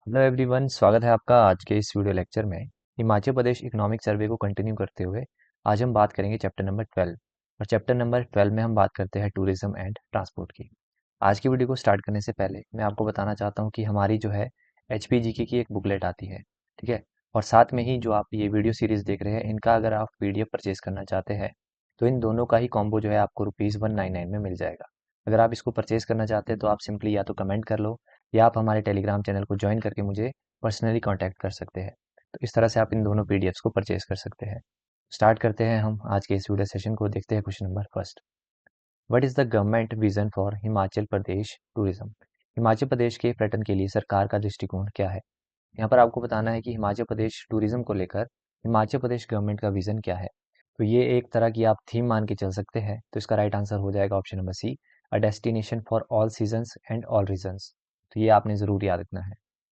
Hello everyone, स्वागत है आपका आज के इस वीडियो लेक्चर में। हिमाचल प्रदेश इकोनॉमिक सर्वे को कंटिन्यू करते हुए आज हम बात करेंगे चैप्टर नंबर 12। और चैप्टर नंबर 12 में हम बात करते हैं टूरिज्म एंड ट्रांसपोर्ट की। आज की वीडियो को स्टार्ट करने से पहले मैं आपको बताना चाहता हूँ कि हमारी जो है HPGK की एक बुकलेट आती है, ठीक है। और साथ में ही जो आप ये वीडियो सीरीज देख रहे हैं, इनका अगर आप PDF परचेज करना चाहते हैं तो इन दोनों का ही कॉम्बो जो है आपको ₹199 में मिल जाएगा। अगर आप इसको परचेज करना चाहते हैं तो आप सिंपली या तो कमेंट कर लो या आप हमारे टेलीग्राम चैनल को ज्वाइन करके मुझे पर्सनली कांटेक्ट कर सकते हैं। तो इस तरह से आप इन दोनों PDFs को परचेज कर सकते हैं। स्टार्ट करते हैं हम आज के इस वीडियो सेशन को। देखते हैं question number first. What is the government vision for Himachal Pradesh tourism? Himachal Pradesh के पर्यटन के लिए सरकार का दृष्टिकोण क्या है? यहाँ पर आपको बताना है कि हिमाचल प्रदेश टूरिज्म को लेकर हिमाचल प्रदेश गवर्नमेंट का विजन क्या है। तो ये एक तरह की आप थीम मान के चल सकते हैं। तो इसका राइट आंसर हो जाएगा option number C, a destination for all seasons and all reasons. तो ये आपने ज़रूर याद रखना है।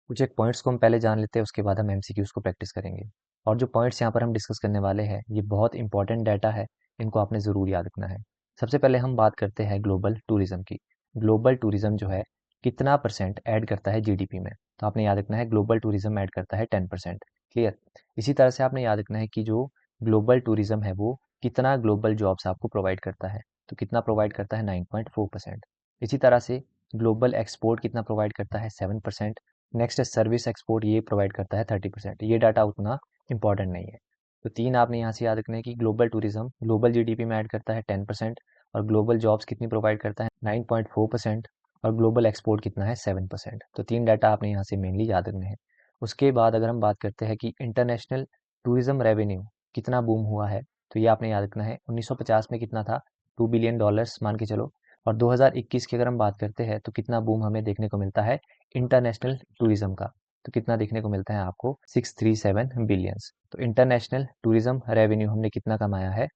कुछ एक पॉइंट्स को हम पहले जान लेते हैं, उसके बाद हम MCQs को प्रैक्टिस करेंगे। और जो पॉइंट्स यहाँ पर हम डिस्कस करने वाले हैं, ये बहुत इंपॉर्टेंट डाटा है, इनको आपने ज़रूर याद रखना है। सबसे पहले हम बात करते हैं ग्लोबल टूरिज्म की। ग्लोबल टूरिज्म जो है कितना परसेंट ऐड करता है GDP में? तो आपने याद रखना है ग्लोबल टूरिज्म ऐड करता है 10%। क्लियर। इसी तरह से आपने याद रखना है कि जो ग्लोबल टूरिज्म है वो कितना ग्लोबल जॉब्स आपको प्रोवाइड करता है। तो कितना प्रोवाइड करता है? 9.4%। इसी तरह से ग्लोबल एक्सपोर्ट कितना प्रोवाइड करता है? 7%। नेक्स्ट है सर्विस एक्सपोर्ट, ये प्रोवाइड करता है 30%। ये डाटा उतना इंपॉर्टेंट नहीं है। तो तीन आपने यहाँ से याद रखना है कि ग्लोबल टूरिज्म ग्लोबल GDP में ऐड करता है 10%, और ग्लोबल जॉब्स कितनी प्रोवाइड करता है? 9.4%। और ग्लोबल एक्सपोर्ट कितना है? 7%। तो तीन डाटा आपने यहाँ से मेनली याद रखने हैं। उसके बाद अगर हम बात करते हैं कि इंटरनेशनल टूरिज्म रेवेन्यू कितना बूम हुआ है, तो ये आपने याद रखना है 1950 में कितना था? $2 बिलियन मान के चलो। और 2021 की अगर हम बात करते हैं तो कितना बूम हमें देखने को मिलता है इंटरनेशनल टूरिज्म का? तो कितना देखने को मिलता है आपको? 637 बिलियंस। तो इंटरनेशनल टूरिज्म रेवेन्यू हमने कितना कमाया है?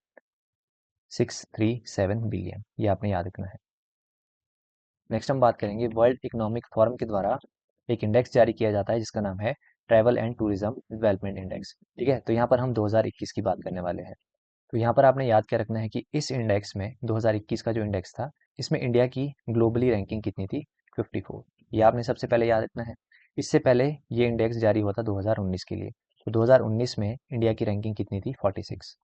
637 बिलियन। ये आपने याद रखना है। नेक्स्ट हम बात करेंगे वर्ल्ड इकोनॉमिक फोरम के द्वारा एक इंडेक्स जारी किया जाता है जिसका नाम है travel and tourism development index, ठीक है। तो यहाँ पर हम 2021 की बात करने वाले हैं। तो यहाँ पर आपने याद क्या रखना है कि इस इंडेक्स में 2021 का जो इंडेक्स था, इसमें इंडिया की ग्लोबली रैंकिंग कितनी थी? 54। ये आपने सबसे पहले याद रखना है। इससे पहले ये इंडेक्स जारी हुआ था 2019 के लिए। तो 2019 में इंडिया की रैंकिंग कितनी थी? 46।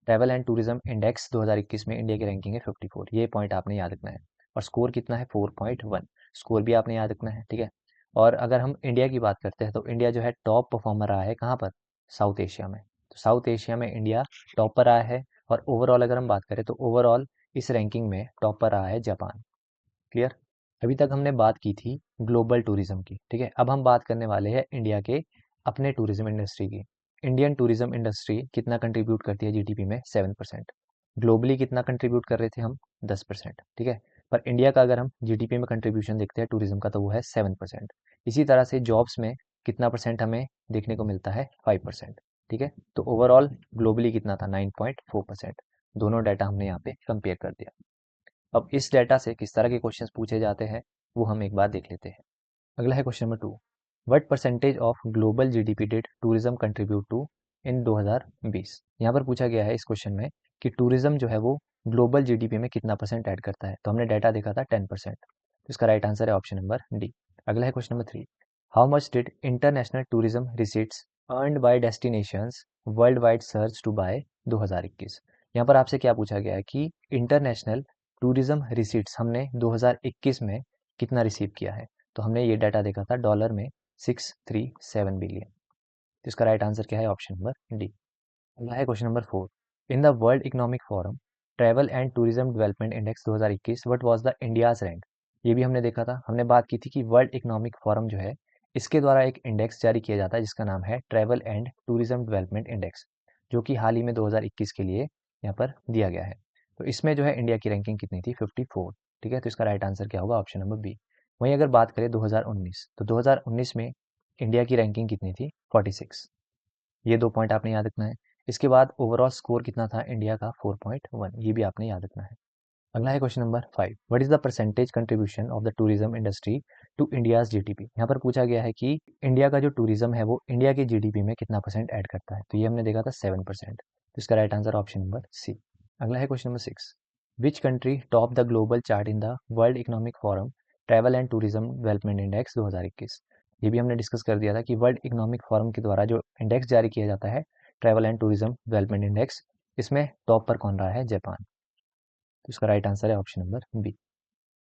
ट्रैवल एंड टूरिज्म इंडेक्स 2021 में इंडिया की रैंकिंग है 54। ये पॉइंट आपने याद रखना है। और स्कोर कितना है? 4.1। स्कोर भी आपने याद रखना है, ठीक है। और अगर हम इंडिया की बात करते हैं तो इंडिया जो है टॉप परफॉर्मर रहा है कहाँ पर? साउथ एशिया में। तो साउथ एशिया में इंडिया टॉप पर आया है। और ओवरऑल अगर हम बात करें तो ओवरऑल इस रैंकिंग में टॉप पर रहा है जापान। क्लियर। अभी तक हमने बात की थी ग्लोबल टूरिज्म की, ठीक है। अब हम बात करने वाले हैं इंडिया के अपने टूरिज्म इंडस्ट्री की। इंडियन टूरिज्म इंडस्ट्री कितना कंट्रीब्यूट करती है GDP में? 7%। ग्लोबली कितना कंट्रीब्यूट कर रहे थे हम? 10%, ठीक है। पर इंडिया का अगर हम GDP में कंट्रीब्यूशन देखते हैं टूरिज्म का, तो वो है 7%। इसी तरह से जॉब्स में कितना परसेंट हमें देखने को मिलता है? 5%, ठीक है। तो ओवरऑल ग्लोबली कितना था? 9.4%। दोनों डाटा हमने यहाँ पे कंपेयर कर दिया। अब इस डेटा से किस तरह के क्वेश्चंस पूछे जाते हैं वो हम एक बार देख लेते हैं। अगला है question number 2। What percentage of global GDP did tourism contribute to in 2020? यहाँ पर पूछा गया है इस क्वेश्चन में कि टूरिज्म जो है वो ग्लोबल GDP में कितना परसेंट ऐड करता है। तो हमने डाटा देखा था 10%। तो इसका राइट आंसर है ऑप्शन नंबर डी। अगला है question number 3। How much did international tourism receipts earned by destinations worldwide search to by 2021? यहाँ पर आपसे क्या पूछा गया है कि इंटरनेशनल टूरिज्म रिसीट्स हमने 2021 में कितना रिसीव किया है। तो हमने ये डाटा देखा था डॉलर में 637 बिलियन। तो इसका राइट आंसर क्या है? Option number D. अगला है question number 4। In the world economic forum travel and tourism development index 2021 what was the India's rank? ये भी हमने देखा था। हमने बात की थी कि वर्ल्ड इकोनॉमिक फोरम जो है इसके द्वारा एक इंडेक्स जारी किया जाता है जिसका नाम है travel and tourism development index, जो कि हाल ही में 2021 के लिए यहाँ पर दिया गया है। तो इसमें जो है इंडिया की रैंकिंग कितनी थी? 54, ठीक है। तो इसका राइट आंसर क्या होगा? Option number B. वहीं अगर बात करें 2019, तो 2019 में इंडिया की रैंकिंग कितनी थी? 46। ये दो पॉइंट आपने याद रखना है। इसके बाद ओवरऑल स्कोर कितना था इंडिया का? 4.1। ये भी आपने याद रखना है। अगला है question number 5। What is the percentage contribution of the tourism industry to India's GDP? यहाँ पर पूछा गया है कि इंडिया का जो टूरिज्म है वो इंडिया के GDP में कितना परसेंट ऐड करता है। तो ये हमने देखा था 7%। तो इसका right answer option number C. अगला है question number 6। Which country top the global chart in the world economic forum travel and tourism development index 2021? ये भी हमने डिस्कस कर दिया था कि वर्ल्ड इकोनॉमिक फोरम के द्वारा जो इंडेक्स जारी किया जाता है, travel and tourism development index, इसमें टॉप पर कौन रहा है? जापान। तो इसका राइट आंसर है ऑप्शन नंबर बी।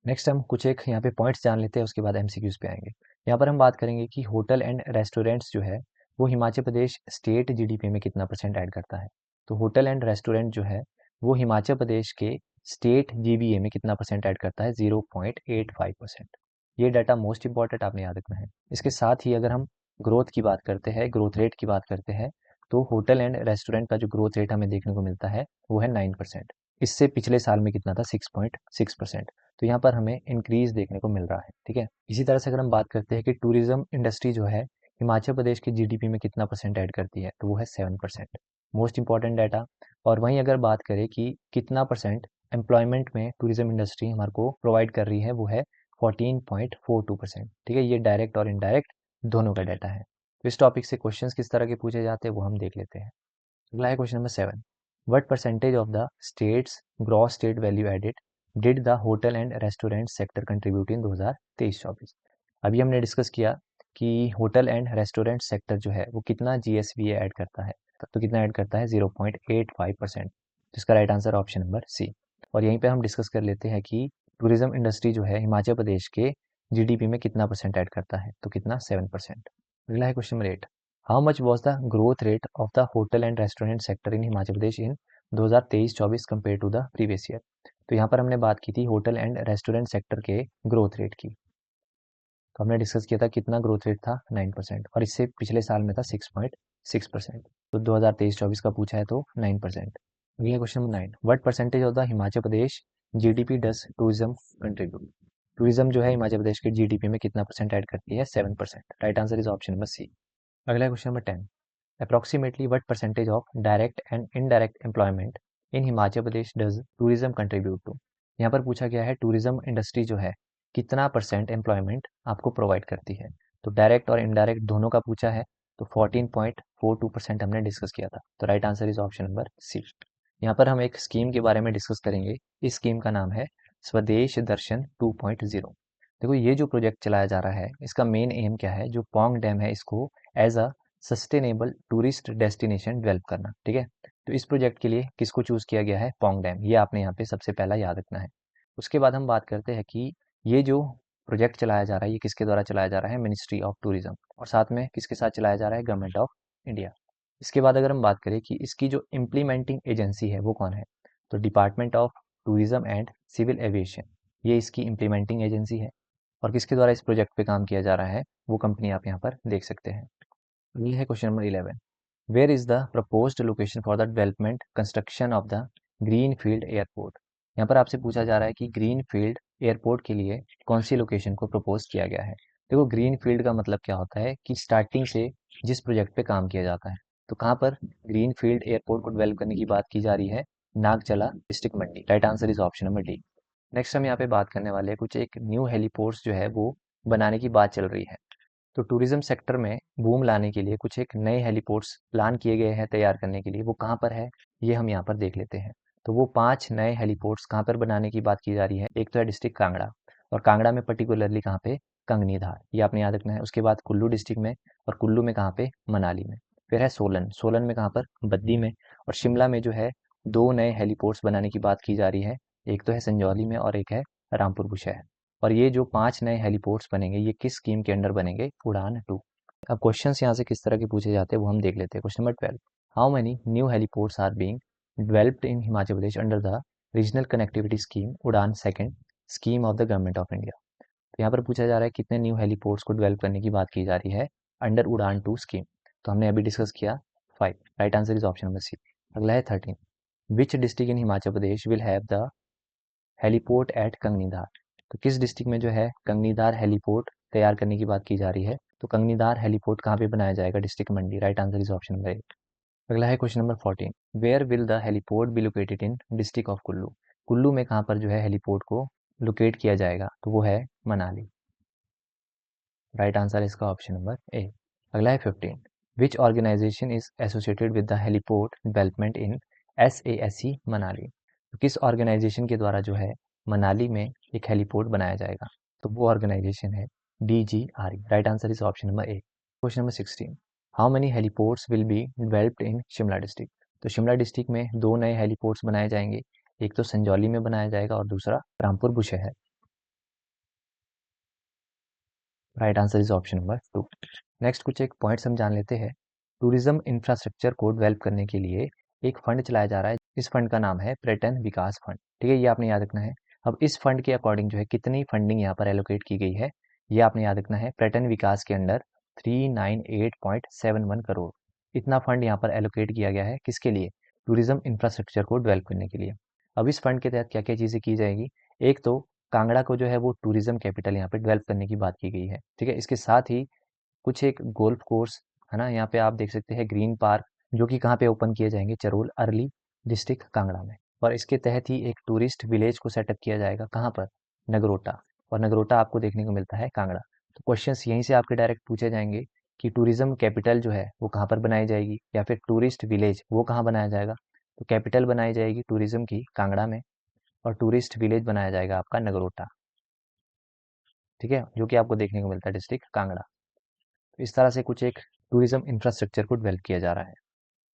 नेक्स्ट हम कुछ एक यहाँ पे पॉइंट्स जान लेते हैं, उसके बाद एमसीक्यूज पे आएंगे। यहाँ पर हम बात करेंगे कि होटल एंड रेस्टोरेंट्स जो है वो हिमाचल प्रदेश स्टेट जीडीपी में कितना परसेंट ऐड करता है। तो होटल एंड रेस्टोरेंट जो है वो हिमाचल प्रदेश के स्टेट जीबीए में कितना परसेंट ऐड करता है? 0.85%। ये डाटा मोस्ट इंपॉर्टेंट आपने याद रखना है। इसके साथ ही अगर हम ग्रोथ की बात करते हैं, ग्रोथ रेट की बात करते हैं, तो होटल एंड रेस्टोरेंट का जो ग्रोथ रेट हमें देखने को मिलता है वो है 9%। इससे पिछले साल में कितना था? 6.6%। तो यहाँ पर हमें इंक्रीज देखने को मिल रहा है। ठीक है, इसी तरह से अगर हम बात करते हैं कि टूरिज्म इंडस्ट्री जो है हिमाचल प्रदेश की जीडीपी में कितना परसेंट ऐड करती है, तो वो है 7%। Most important data. और वहीं अगर बात करें कि कितना परसेंट एम्प्लॉयमेंट में टूरिज्म इंडस्ट्री हमारे को प्रोवाइड कर रही है, वो है 14.42%। ठीक है, ये डायरेक्ट और इनडायरेक्ट दोनों का डाटा है। तो इस टॉपिक से क्वेश्चंस किस तरह के पूछे जाते हैं वो हम देख लेते हैं। अगला है question number 7। What percentage of the states gross state value added did the hotel and restaurant sector contribute in 2023-24? अभी हमने डिस्कस किया कि होटल एंड रेस्टोरेंट सेक्टर जो है वो कितना जीएसवीए ऐड करता है। तो कितना ऐड करता है? 0.85%। जिसका right answer option number C. और यहीं पे हम डिस्कस कर लेते हैं कि टूरिज्म इंडस्ट्री जो है हिमाचल प्रदेश के जीडीपी में कितना परसेंट ऐड करता है, तो कितना? 7%। अगला है question number 8। How much was the growth rate of the hotel and restaurant sector in Himachal Pradesh in 2023-24 compare to the previous year? तो यहाँ पर हमने बात की थी होटल एंड रेस्टोरेंट सेक्टर के ग्रोथ रेट की। तो हमने डिस्कस किया था कितना ग्रोथ रेट था? 9%। और इससे पिछले साल में था 6.6%। तो 2023-24 का पूछा है तो 9%। अगला question number 9। What percentage of the Himachal Pradesh GDP does tourism contribute? Tourism जो है हिमाचल प्रदेश के जीडीपी में कितना परसेंट ऐड करती है? 7%। Right answer is option number C. अगला question number 10। Approximately what percentage of direct and indirect employment in Himachal Pradesh does tourism contribute to? यहाँ पर पूछा गया है टूरिज्म इंडस्ट्री जो है कितना परसेंट एम्प्लॉयमेंट आपको प्रोवाइड करती है। तो डायरेक्ट और इनडायरेक्ट दोनों का पूछा है। तो 14.42% हमने डिस्कस किया था। तो right answer is option number C. यहाँ पर हम एक स्कीम के बारे में डिस्कस करेंगे। इस स्कीम का नाम है स्वदेश दर्शन 2.0। देखो ये जो प्रोजेक्ट चलाया जा रहा है इसका मेन एम क्या है? जो पोंग डैम है इसको as a sustainable tourist destination develop करना। ठीक है, तो इस प्रोजेक्ट के लिए किसको चूज किया गया है? पोंग डैम। ये आपने यहाँ पे सबसे पहला याद रखना है। उसके बाद हम बात करते हैं कि ये जो प्रोजेक्ट चलाया जा रहा है ये किसके द्वारा चलाया जा रहा है? Ministry of tourism. और साथ में किसके साथ चलाया जा रहा है? Government of India. इसके बाद अगर हम बात करें कि इसकी जो इम्प्लीमेंटिंग एजेंसी है वो कौन है, तो department of tourism and civil aviation, ये इसकी इम्प्लीमेंटिंग एजेंसी है। और किसके द्वारा इस प्रोजेक्ट पे काम किया जा रहा है वो कंपनी आप यहाँ पर देख सकते हैं। ये है question number 11। Where is the proposed location for the development construction of the greenfield airport? यहाँ पर आपसे पूछा जा रहा है कि ग्रीन फील्ड एयरपोर्ट के लिए कौन सी लोकेशन को प्रपोज किया गया है। देखो ग्रीन फील्ड का मतलब क्या होता है कि स्टार्टिंग से जिस प्रोजेक्ट पे काम किया जाता है। तो कहाँ पर ग्रीन फील्ड एयरपोर्ट को डेवलप करने की बात की जा रही है? Nagchala district Mandi. Right answer is option number D. Next हम यहाँ पे बात करने वाले हैं कुछ एक न्यू हेलीपोर्ट्स जो है वो बनाने की बात चल रही है। तो टूरिज्म सेक्टर में बूम लाने के लिए कुछ एक नए हेलीपोर्ट्स प्लान किए गए हैं तैयार करने के लिए। वो कहाँ पर है ये हम यहाँ पर देख लेते हैं। तो वो 5 नए हेलीपोर्ट्स कहाँ पर बनाने की बात की जा रही है? एक तो है डिस्ट्रिक्ट कांगड़ा, और कांगड़ा में पर्टिकुलरली कहाँ पे? कंगनीधार, ये आपने याद रखना है। उसके बाद कुल्लू डिस्ट्रिक्ट में, और कुल्लू में कहाँ पे? मनाली में। फिर है सोलन, सोलन में कहाँ पर? बद्दी में। और शिमला में जो है 2 नए हेलीपोर्ट्स बनाने की बात की जा रही है। एक तो है संजौली में और एक है रामपुर बुशहर। और ये जो 5 नए हेलीपोर्ट्स बनेंगे ये किस स्कीम के अंडर बनेंगे? उड़ान 2। अब क्वेश्चंस यहाँ से किस तरह के पूछे जाते हैं वो हम देख लेते हैं। Question number 12। How many new heliports are being developed in Himachal Pradesh under the regional connectivity scheme Udan second scheme of the government of India? तो यहाँ पर पूछा जा रहा है कितने न्यू हेलीपोर्ट्स को डेवलप करने की बात की जा रही है अंडर उड़ान 2 स्कीम? तो हमने अभी डिस्कस किया 5। Right answer is option number C. अगला है 13। Which district in Himachal Pradesh will have the heliport at Kangnidhar? तो किस डिस्ट्रिक्ट में जो है कंगनीधार हेलीपोर्ट तैयार करने की बात की जा रही है? तो कंगनीधार हेलीपोर्ट कहाँ पे बनाया जाएगा? District Mandi. Right answer is option number 8। अगला है question number 14। Where will the heliport be located in district of Kullu? Kullu में कहाँ पर जो है हेलीपोर्ट को लोकेट किया जाएगा? तो वो है मनाली। राइट आंसर इसका ऑप्शन नंबर ए। अगला है 15। Which organization is associated with the heliport development in SASC Manali? तो किस ऑर्गेनाइजेशन के द्वारा जो है मनाली में एक हेलीपोर्ट बनाया जाएगा? तो वो ऑर्गेनाइजेशन है DGRE. Right answer is option number A. Question number 16. How many heliports will be developed in Shimla district? तो शिमला डिस्ट्रिक्ट में दो नए हेलीपोर्ट्स बनाए जाएंगे, एक तो संजौली में बनाया जाएगा और दूसरा Rampur Bushahr. Right answer is option number 2. Next कुछ एक पॉइंट्स हम जान लेते हैं. टूरिज्म इंफ्रास्ट्रक्चर को डेवलप करने के लिए एक फंड चलाया जा रहा है. इस फंड का नाम है पर्यटन विकास फंड. ठीक है, ये आपने याद रखना है. अब इस फंड के अकॉर्डिंग जो है कितनी फंडिंग यहाँ पर एलोकेट की गई है, ये आपने याद रखना है. पर्यटन विकास के अंडर 398.71 करोड़ इतना फंड यहाँ पर एलोकेट किया गया है. किसके लिए? टूरिज्म इंफ्रास्ट्रक्चर को डेवलप करने के लिए. अब इस फंड के तहत क्या क्या चीज़ें की जाएगी? एक तो कांगड़ा को जो है वो टूरिज्म कैपिटल यहाँ पे डेवलप करने की बात की गई है. ठीक है, इसके साथ ही कुछ एक गोल्फ कोर्स है ना, यहाँ पे आप देख सकते हैं ग्रीन पार्क, जो कि कहाँ पे ओपन किए जाएंगे? चरोल अरली डिस्ट्रिक्ट कांगड़ा में. और इसके तहत ही एक टूरिस्ट विलेज को सेटअप किया जाएगा. कहाँ पर? नगरोटा. और नगरोटा आपको देखने को मिलता है कांगड़ा. तो क्वेश्चंस यहीं से आपके डायरेक्ट पूछे जाएंगे कि टूरिज्म कैपिटल जो है वो कहाँ पर बनाई जाएगी, या फिर टूरिस्ट विलेज वो कहाँ बनाया जाएगा? तो कैपिटल बनाई जाएगी टूरिज्म की कांगड़ा में, और टूरिस्ट विलेज बनाया जाएगा आपका नगरोटा. ठीक है, जो कि आपको देखने को मिलता है डिस्ट्रिक्ट कांगड़ा. तो इस तरह से कुछ एक टूरिज्म इंफ्रास्ट्रक्चर को डेवलप किया जा रहा है.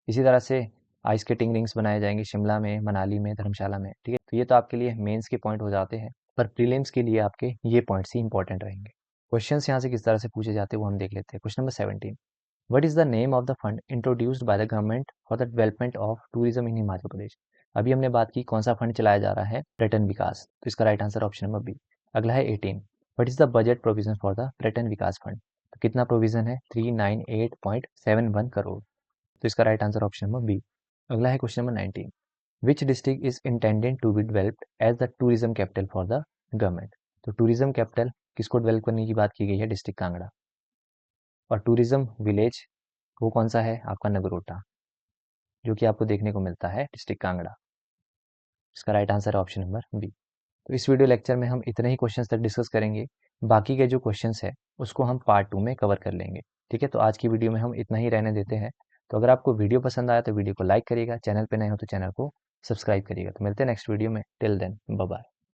इसी तरह से आइस स्केटिंग रिंग्स बनाए जाएंगे शिमला में, मनाली में, धर्मशाला में. ठीक है, तो ये तो आपके लिए मेंस के पॉइंट हो जाते हैं, पर प्रीलिम्स के लिए आपके ये पॉइंट्स ही इंपॉर्टेंट रहेंगे. क्वेश्चंस यहाँ से किस तरह से पूछे जाते हैं वो हम देख लेते हैं. Question number 17. What is the name of the fund introduced by the government for the development of tourism in Himachal Pradesh? अभी हमने बात की कौन सा फंड चलाया जा रहा है? पर्यटन विकास. तो इसका right answer option number B. अगला है 18. What is the budget provision for the Paryatan Vikas fund? तो कितना प्रोविजन है? 398.71 करोड़. तो इसका right answer option number B. अगला है question number 19. Which district is intended to be developed as the tourism capital for the government? तो टूरिज्म कैपिटल किसको develop करने की बात की गई है? डिस्ट्रिक्ट कांगड़ा. और टूरिज्म विलेज वो कौन सा है? आपका नगरोटा, जो कि आपको देखने को मिलता है डिस्ट्रिक्ट कांगड़ा. इसका राइट आंसर है ऑप्शन नंबर बी. तो इस वीडियो लेक्चर में हम इतने ही क्वेश्चंस तक डिस्कस करेंगे. बाकी के जो क्वेश्चंस है उसको हम पार्ट 2 में कवर कर लेंगे. ठीक है, तो आज की वीडियो में हम इतना ही रहने देते हैं. तो अगर आपको वीडियो पसंद आया तो वीडियो को लाइक करिएगा, चैनल पे नए हो तो चैनल को सब्सक्राइब करिएगा. तो मिलते हैं नेक्स्ट वीडियो में. Till then bye bye.